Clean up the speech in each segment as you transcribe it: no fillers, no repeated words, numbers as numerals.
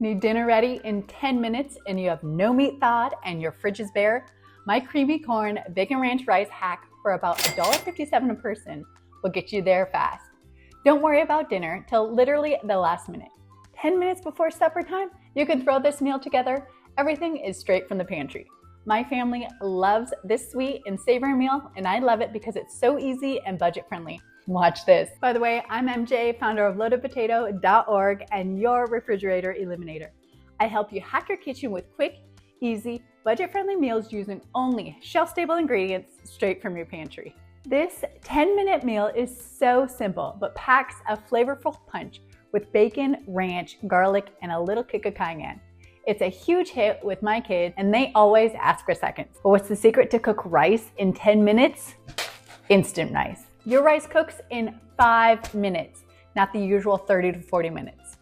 Need dinner ready in 10 minutes and you have no meat thawed and your fridge is bare? My creamy corn bacon ranch rice hack for about $1.57 a person will get you there fast. Don't worry about dinner till literally the last minute. 10 minutes before supper time, you can throw this meal together. Everything is straight from the pantry. My family loves this sweet and savory meal, and I love it because it's so easy and budget friendly. Watch this. By the way, I'm MJ, founder of loadedpotato.org and your refrigerator eliminator. I help you hack your kitchen with quick, easy, budget-friendly meals using only shelf-stable ingredients straight from your pantry. This 10-minute meal is so simple, but packs a flavorful punch with bacon, ranch, garlic, and a little kick of cayenne. It's a huge hit with my kids, and they always ask for seconds. But what's the secret to cook rice in 10 minutes? Instant rice. Your rice cooks in 5 minutes, not the usual 30 to 40 minutes.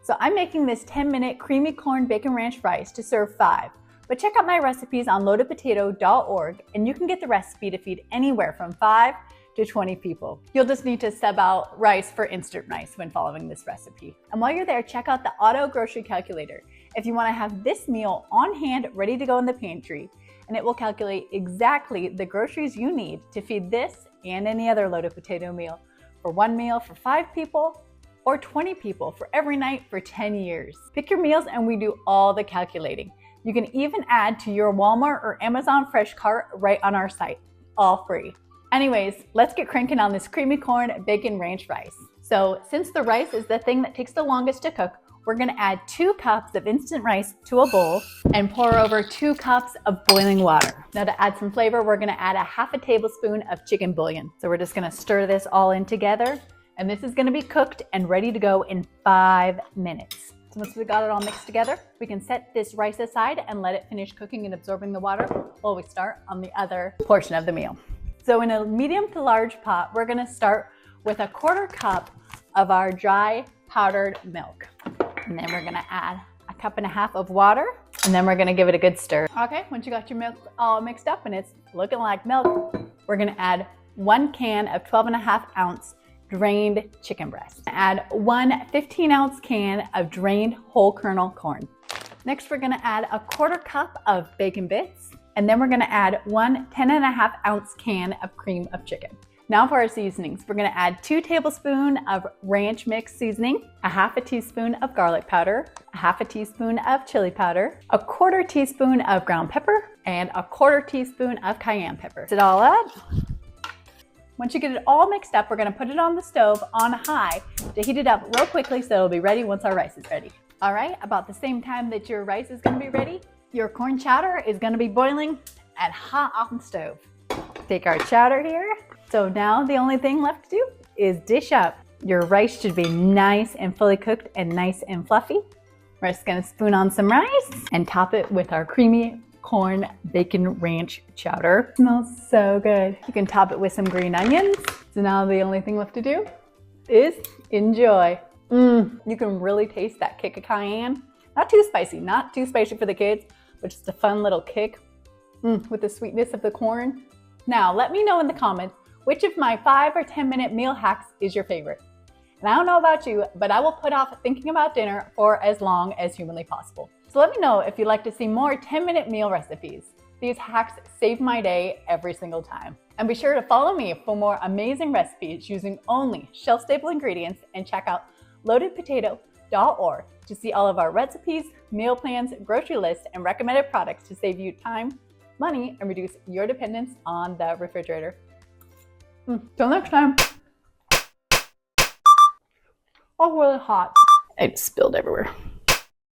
So I'm making this 10-minute creamy corn bacon ranch rice to serve 5. But check out my recipes on loadedpotato.org and you can get the recipe to feed anywhere from 5 to 20 people. You'll just need to sub out rice for instant rice when following this recipe. And while you're there, check out the auto grocery calculator if you want to have this meal on hand ready to go in the pantry, and it will calculate exactly the groceries you need to feed this and any other loaded potato meal for one meal for 5 people or 20 people for every night for 10 years. Pick your meals and we do all the calculating. You can even add to your Walmart or Amazon Fresh cart right on our site, all free. Anyways, let's get cranking on this creamy corn bacon ranch rice. So since the rice is the thing that takes the longest to cook, we're gonna add 2 cups of instant rice to a bowl and pour over 2 cups of boiling water. Now to add some flavor, we're gonna add a half a tablespoon of chicken bouillon. So we're just gonna stir this all in together, and this is gonna be cooked and ready to go in 5 minutes. So once we got it all mixed together, we can set this rice aside and let it finish cooking and absorbing the water while we start on the other portion of the meal. So in a medium to large pot, we're gonna start with a 1/4 cup of our dry powdered milk. And then we're gonna add a 1.5 cups of water, and then we're gonna give it a good stir. Okay, once you got your milk all mixed up and it's looking like milk, we're gonna add 1 can of 12.5 ounce drained chicken breast. Add 1 15-ounce can of drained whole kernel corn. Next, we're gonna add a 1/4 cup of bacon bits, and then we're gonna add 1 10.5 ounce can of cream of chicken. Now for our seasonings, we're gonna add 2 tablespoons of ranch mix seasoning, a 1/2 teaspoon of garlic powder, a 1/2 teaspoon of chili powder, a 1/4 teaspoon of ground pepper, and a 1/4 teaspoon of cayenne pepper. Mix it all up. Once you get it all mixed up, we're gonna put it on the stove on high to heat it up real quickly so it'll be ready once our rice is ready. All right, about the same time that your rice is gonna be ready, your corn chowder is gonna be boiling and hot on the stove. Take our chowder here. So now the only thing left to do is dish up. Your rice should be nice and fully cooked and nice and fluffy. We're just gonna spoon on some rice and top it with our creamy corn bacon ranch chowder. Smells so good. You can top it with some green onions. So now the only thing left to do is enjoy. You can really taste that kick of cayenne. Not too spicy for the kids, but just a fun little kick with the sweetness of the corn. Now let me know in the comments which of my 5 or 10-minute meal hacks is your favorite. And I don't know about you, but I will put off thinking about dinner for as long as humanly possible. So let me know if you'd like to see more 10-minute meal recipes. These hacks save my day every single time. And be sure to follow me for more amazing recipes using only shelf-stable ingredients, and check out loadedpotato.org to see all of our recipes, meal plans, grocery lists, and recommended products to save you time, money, and reduce your dependence on the refrigerator. Till next time. Oh, really hot. It spilled everywhere.